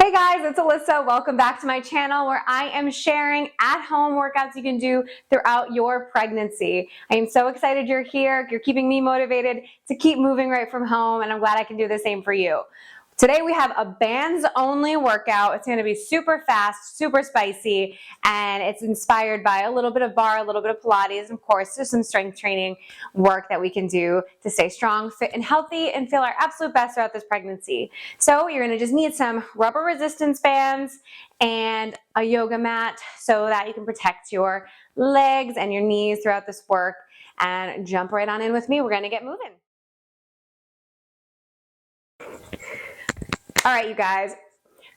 Hey guys, it's Alyssa. Welcome back to my channel where I am sharing at-home workouts you can do throughout your pregnancy. I am so excited you're here. You're keeping me motivated to keep moving right from home, and I'm glad I can do the same for you. Today we have a bands-only workout. It's going to be super fast, super spicy, and it's inspired by a little bit of barre, a little bit of Pilates, and of course there's some strength training work that we can do to stay strong, fit, and healthy and feel our absolute best throughout this pregnancy. So you're going to just need some rubber resistance bands and a yoga mat so that you can protect your legs and your knees throughout this work, and jump right on in with me. We're going to get moving. All right, you guys.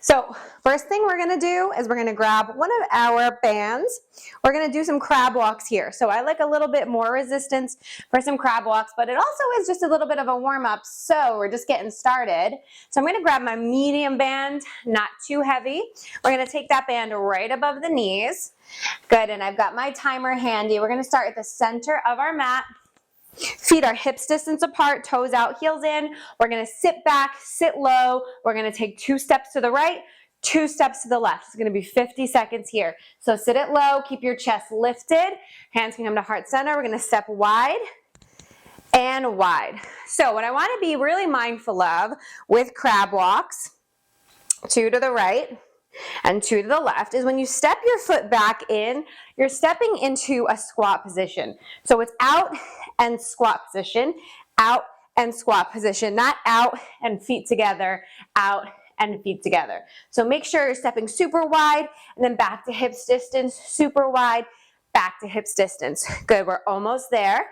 So first thing we're gonna do is we're gonna grab one of our bands. We're gonna do some crab walks here. So I like a little bit more resistance for some crab walks, but it also is just a little bit of a warm up. So we're just getting started. So I'm gonna grab my medium band, not too heavy. We're gonna take that band right above the knees. Good, and I've got my timer handy. We're gonna start at the center of our mat. Feet are hips distance apart, toes out, heels in. We're gonna sit back, sit low. We're gonna take 2 steps to the right, 2 steps to the left. It's gonna be 50 seconds here. So sit it low, keep your chest lifted. Hands can come to heart center. We're gonna step wide and wide. So what I wanna be really mindful of with crab walks, 2 to the right and 2 to the left, is when you step your foot back in, you're stepping into a squat position. So it's out and squat position, out and squat position, not out and feet together, out and feet together. So make sure you're stepping super wide and then back to hips distance, super wide, back to hips distance. Good, we're almost there.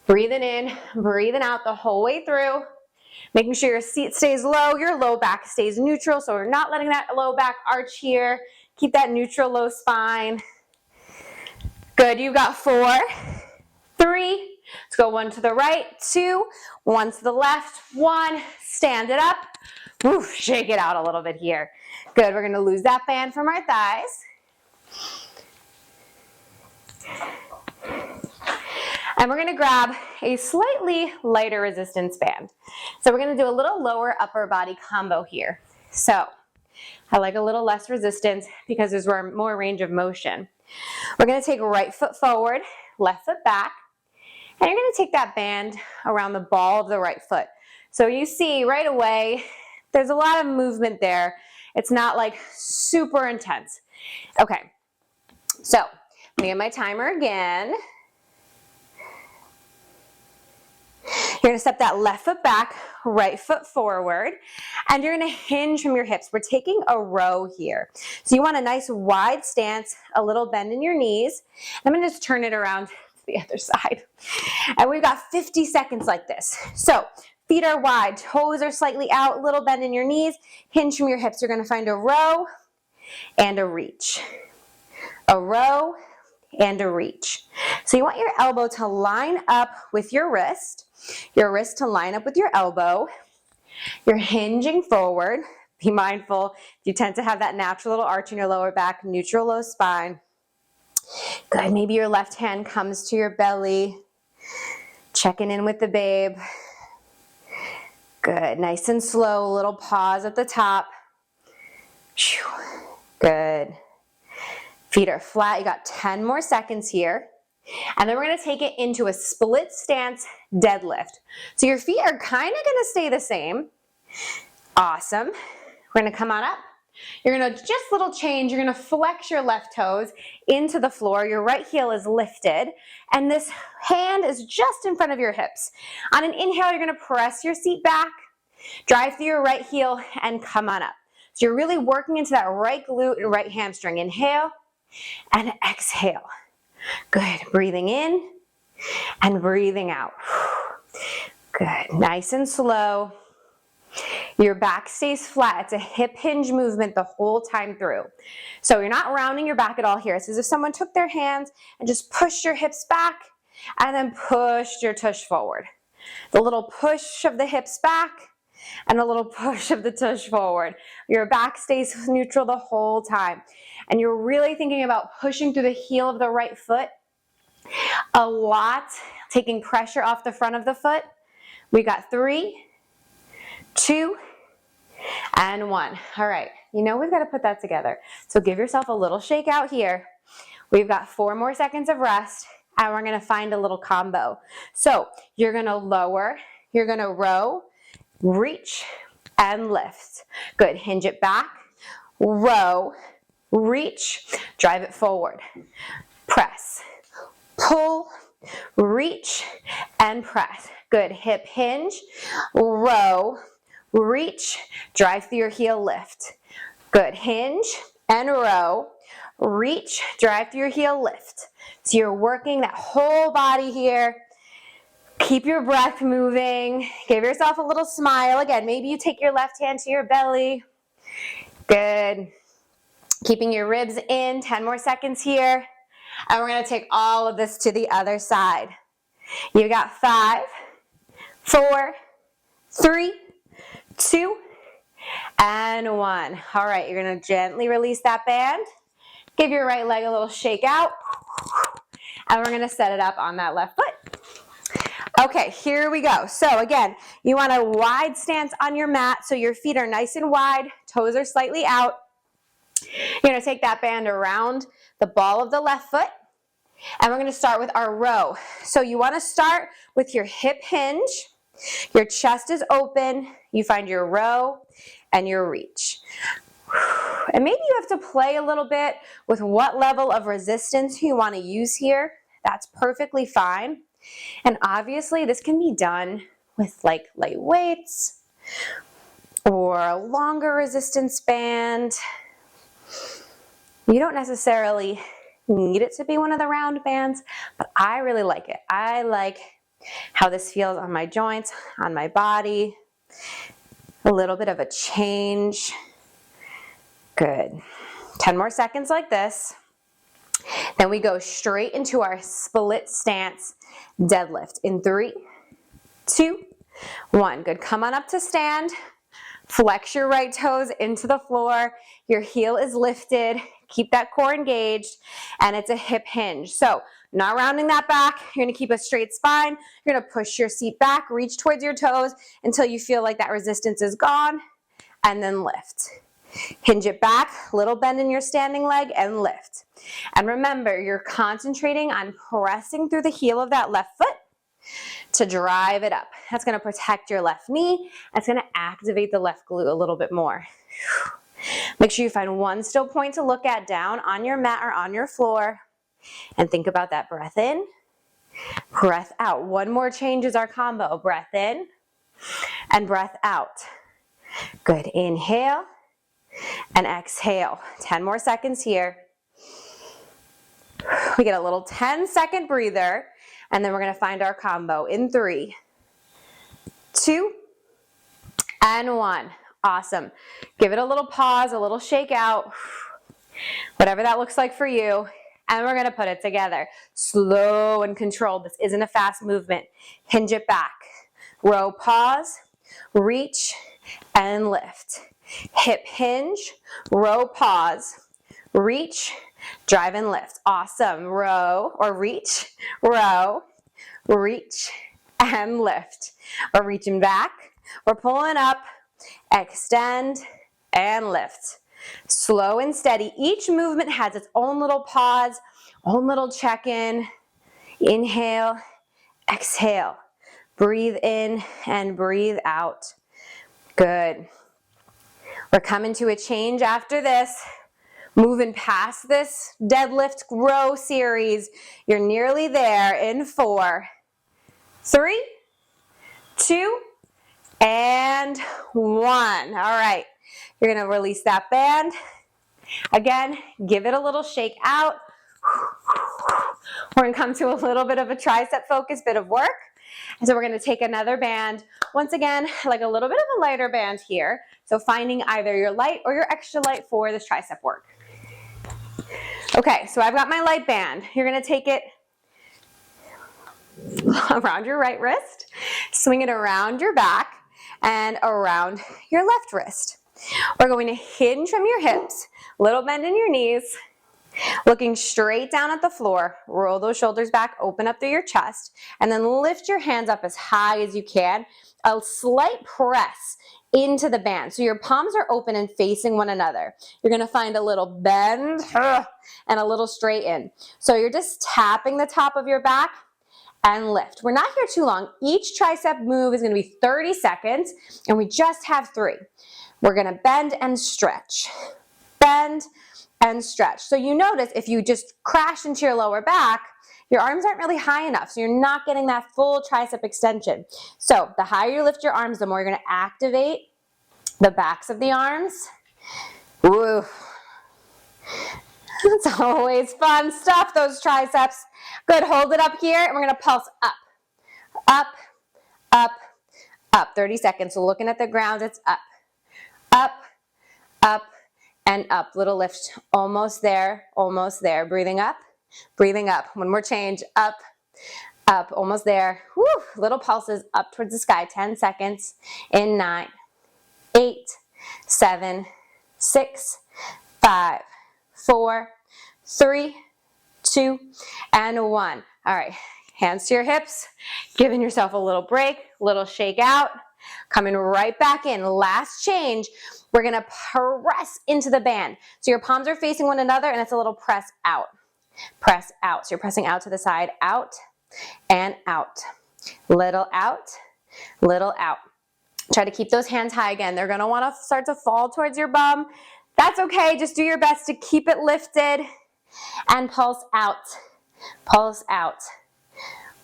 Breathing in, breathing out the whole way through. Making sure your seat stays low, your low back stays neutral, so we're not letting that low back arch here. Keep that neutral low spine. Good, you've got 4, 3, let's go 1 to the right, 2, 1 to the left, 1, stand it up. Woo, shake it out a little bit here. Good, we're gonna lose that band from our thighs. And we're gonna grab a slightly lighter resistance band. So we're gonna do a little lower upper body combo here. So I like a little less resistance because there's more range of motion. We're gonna take right foot forward, left foot back, and you're gonna take that band around the ball of the right foot. So you see right away, there's a lot of movement there. It's not like super intense. Okay, so I'm gonna get my timer again. You're gonna step that left foot back, right foot forward, and you're gonna hinge from your hips. We're taking a row here. So you want a nice wide stance, a little bend in your knees. I'm gonna just turn it around to the other side. And we've got 50 seconds like this. So feet are wide, toes are slightly out, little bend in your knees, hinge from your hips. You're gonna find a row and a reach. A row and a reach. So you want your elbow to line up with your wrist to line up with your elbow. You're hinging forward. Be mindful, you tend to have that natural little arch in your lower back, neutral low spine. Good, maybe your left hand comes to your belly. Checking in with the babe. Good, nice and slow, a little pause at the top. Good. Feet are flat, you got 10 more seconds here. And then we're gonna take it into a split stance deadlift. So your feet are kind of gonna stay the same. Awesome. We're gonna come on up. You're gonna just little change. You're gonna flex your left toes into the floor. Your right heel is lifted. And this hand is just in front of your hips. On an inhale, you're gonna press your seat back, drive through your right heel, and come on up. So you're really working into that right glute and right hamstring. Inhale and exhale. Good, breathing in and breathing out. Good, nice and slow. Your back stays flat. It's a hip hinge movement the whole time through. So you're not rounding your back at all here. It's as if someone took their hands and just pushed your hips back and then pushed your tush forward. The little push of the hips back and a little push of the tush forward. Your back stays neutral the whole time. And you're really thinking about pushing through the heel of the right foot a lot, taking pressure off the front of the foot. We got 3, 2, and 1. All right, you know we've got to put that together. So give yourself a little shake out here. We've got 4 more seconds of rest, and we're gonna find a little combo. So you're gonna lower, you're gonna row, reach, and lift. Good, hinge it back, row, reach, drive it forward, press, pull, reach, and press. Good, hip hinge, row, reach, drive through your heel, lift. Good, hinge and row, reach, drive through your heel, lift. So you're working that whole body here. Keep your breath moving. Give yourself a little smile. Again, maybe you take your left hand to your belly. Good. Keeping your ribs in, 10 more seconds here. And we're gonna take all of this to the other side. You got 5, 4, 3, 2, and 1. All right, you're gonna gently release that band. Give your right leg a little shake out. And we're gonna set it up on that left foot. Okay, here we go. So again, you want a wide stance on your mat so your feet are nice and wide, toes are slightly out. You're gonna take that band around the ball of the left foot, and we're gonna start with our row. So you wanna start with your hip hinge, your chest is open, you find your row and your reach. And maybe you have to play a little bit with what level of resistance you wanna use here. That's perfectly fine. And obviously this can be done with like light weights or a longer resistance band. You don't necessarily need it to be one of the round bands, but I really like it. I like how this feels on my joints, on my body. A little bit of a change. Good. 10 more seconds like this. Then we go straight into our split stance deadlift in 3, 2, 1. Good. Come on up to stand. Flex your right toes into the floor. Your heel is lifted. Keep that core engaged, and it's a hip hinge. So not rounding that back. You're gonna keep a straight spine. You're gonna push your seat back, reach towards your toes until you feel like that resistance is gone, and then lift. Hinge it back, little bend in your standing leg, and lift. And remember, you're concentrating on pressing through the heel of that left foot to drive it up. That's gonna protect your left knee. That's gonna activate the left glute a little bit more. Make sure you find one still point to look at down on your mat or on your floor. And think about that breath in, breath out. One more change is our combo. Breath in and breath out. Good. Inhale and exhale. 10 more seconds here. We get a little 10-second breather, and then we're gonna find our combo in 3, 2, and 1. Awesome. Give it a little pause, a little shake out, whatever that looks like for you, and we're gonna put it together. Slow and controlled. This isn't a fast movement. Hinge it back. Row, pause, reach, and lift. Hip hinge, row, pause, reach, drive and lift. Awesome. Row or reach, row, reach, and lift. We're reaching back, we're pulling up, extend, and lift. Slow and steady. Each movement has its own little pause, own little check-in. Inhale, exhale. Breathe in and breathe out. Good. We're coming to a change after this. Moving past this deadlift row series. You're nearly there in 4, 3, 2, and 1. All right. You're going to release that band. Again, give it a little shake out. We're going to come to a little bit of a tricep focus, bit of work. And so we're going to take another band. Once again, like a little bit of a lighter band here. So finding either your light or your extra light for this tricep work. Okay, so I've got my light band. You're going to take it around your right wrist, swing it around your back, and around your left wrist. We're going to hinge from your hips, little bend in your knees, looking straight down at the floor. Roll those shoulders back, open up through your chest, and then lift your hands up as high as you can. A slight press into the band. So your palms are open and facing one another. You're gonna find a little bend and a little straighten. So you're just tapping the top of your back and lift. We're not here too long. Each tricep move is gonna be 30 seconds, and we just have 3. We're gonna bend and stretch, bend and stretch. So you notice if you just crash into your lower back, your arms aren't really high enough, so you're not getting that full tricep extension. So the higher you lift your arms, the more you're gonna activate the backs of the arms. Woo. It's always fun stuff, those triceps. Good, hold it up here, and we're gonna pulse up, up, up, up. 30 seconds, so looking at the ground, it's up, up, and up. Little lift, almost there, breathing up, breathing up. One more change, up, up, almost there. Woo. Little pulses up towards the sky, 10 seconds, in 9, 8, 7, 6, 5, 4, 3, 2, and 1. All right, hands to your hips, giving yourself a little break, little shake out, coming right back in. Last change, we're gonna press into the band. So your palms are facing one another, and it's a little press out. Press out. So you're pressing out to the side, out and out. Little out, little out. Try to keep those hands high again. They're gonna wanna start to fall towards your bum. That's okay, just do your best to keep it lifted and pulse out, pulse out.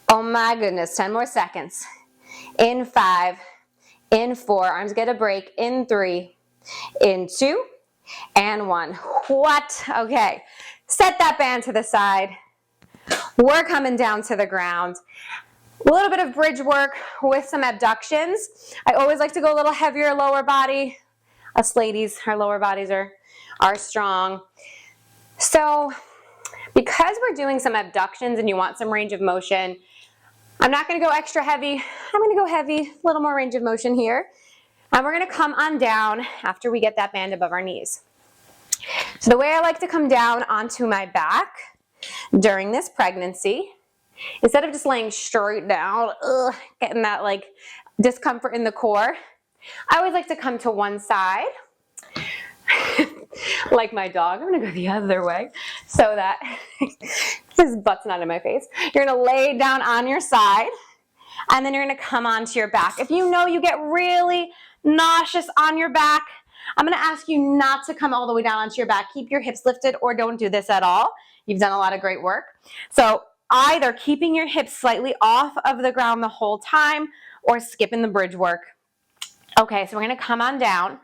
Oh my goodness, 10 more seconds. In 5, in 4, arms get a break, in 3, in 2, and 1. What? Okay, set that band to the side. We're coming down to the ground. A little bit of bridge work with some abductions. I always like to go a little heavier lower body. Us ladies, our lower bodies are strong. So because we're doing some abductions and you want some range of motion, I'm not gonna go extra heavy. I'm gonna go heavy, a little more range of motion here. And we're gonna come on down after we get that band above our knees. So the way I like to come down onto my back during this pregnancy, instead of just laying straight down, getting that like discomfort in the core, I always like to come to one side. Like my dog, I'm gonna go the other way so that his butt's not in my face. You're gonna lay down on your side, and then you're gonna come onto your back. If you know you get really nauseous on your back, I'm gonna ask you not to come all the way down onto your back. Keep your hips lifted or don't do this at all. You've done a lot of great work. So either keeping your hips slightly off of the ground the whole time or skipping the bridge work. Okay, so we're gonna come on down.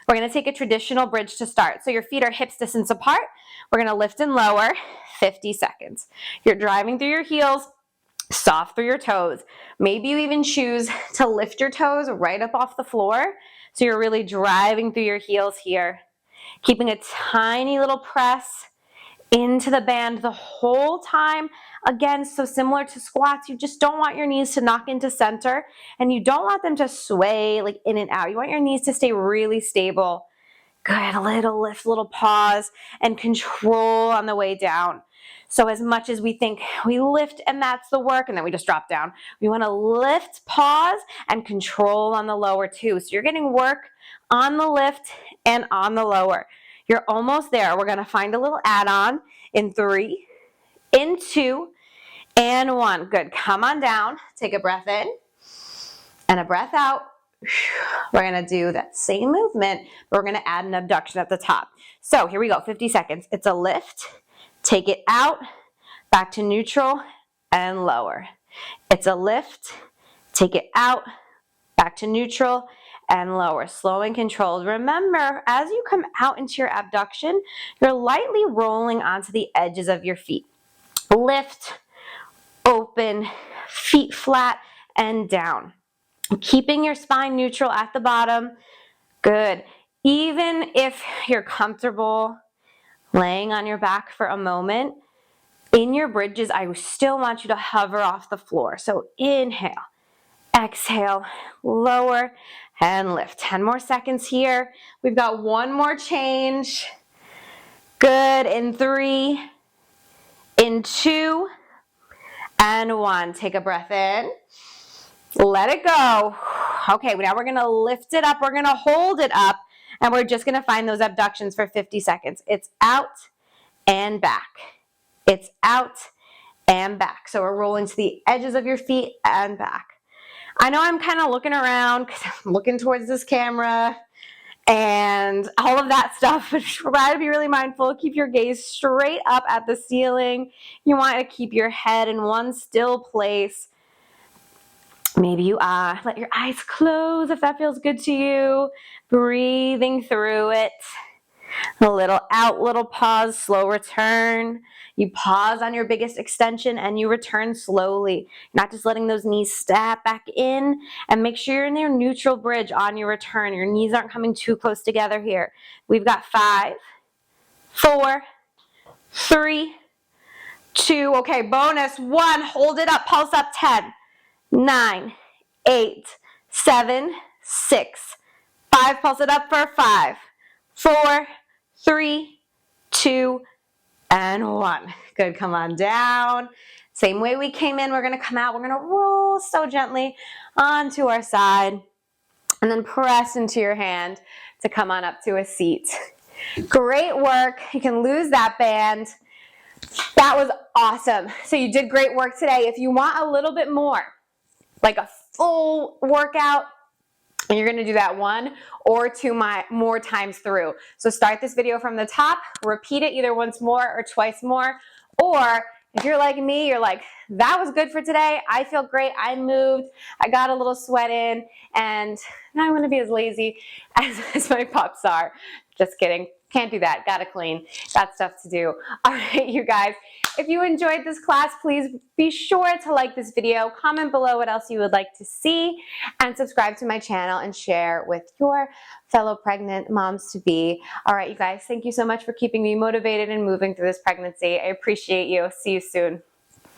We're gonna take a traditional bridge to start. So your feet are hips distance apart. We're gonna lift and lower, 50 seconds. You're driving through your heels, soft through your toes. Maybe you even choose to lift your toes right up off the floor. So you're really driving through your heels here. Keeping a tiny little press into the band the whole time. Again, so similar to squats, you just don't want your knees to knock into center, and you don't want them to sway like in and out. You want your knees to stay really stable. Good, a little lift, little pause, and control on the way down. So as much as we think we lift and that's the work, and then we just drop down, we want to lift, pause, and control on the lower too. So you're getting work on the lift and on the lower. You're almost there. We're going to find a little add-on in 3, in 2, and 1. Good. Come on down. Take a breath in and a breath out. We're going to do that same movement, but we're going to add an abduction at the top. So here we go. 50 seconds. It's a lift. Take it out, back to neutral, and lower. It's a lift. Take it out, back to neutral, and lower, slow and controlled. Remember, as you come out into your abduction, you're lightly rolling onto the edges of your feet. Lift, open, feet flat, and down. Keeping your spine neutral at the bottom. Good. Even if you're comfortable laying on your back for a moment, in your bridges, I still want you to hover off the floor. So inhale, exhale, lower, and lift. 10 more seconds here. We've got one more change. Good. In 3, in 2, and 1. Take a breath in Let it go. Okay, now we're gonna lift it up, we're gonna hold it up, and we're just gonna find those abductions for 50 seconds. It's out and back. It's out and back. So we're rolling to the edges of your feet and back. I know I'm kind of looking around because I'm looking towards this camera and all of that stuff, but try to be really mindful. Keep your gaze straight up at the ceiling. You want to keep your head in one still place. Maybe you let your eyes close if that feels good to you. Breathing through it. A little out, little pause, slow return. You pause on your biggest extension and you return slowly. Not just letting those knees step back in, and make sure you're in your neutral bridge on your return. Your knees aren't coming too close together here. We've got 5, 4, 3, 2. Okay, bonus 1. Hold it up. Pulse up. 10, 9, 8, 7, 6, 5. Pulse it up for 5, 4, 3, 2, and 1. Good, come on down. Same way we came in, we're gonna come out. We're gonna roll so gently onto our side and then press into your hand to come on up to a seat. Great work. You can lose that band. That was awesome. So you did great work today. If you want a little bit more, like a full workout, and you're gonna do that 1 or 2 more times through. So start this video from the top, repeat it either once more or twice more, or if you're like me, you're like, that was good for today, I feel great, I moved, I got a little sweat in, and now I wanna be as lazy as my pups are. Just kidding, can't do that, gotta clean, got stuff to do. All right, you guys, if you enjoyed this class, please be sure to like this video, comment below what else you would like to see, and subscribe to my channel and share with your fellow pregnant moms-to-be. All right, you guys, thank you so much for keeping me motivated and moving through this pregnancy. I appreciate you. See you soon.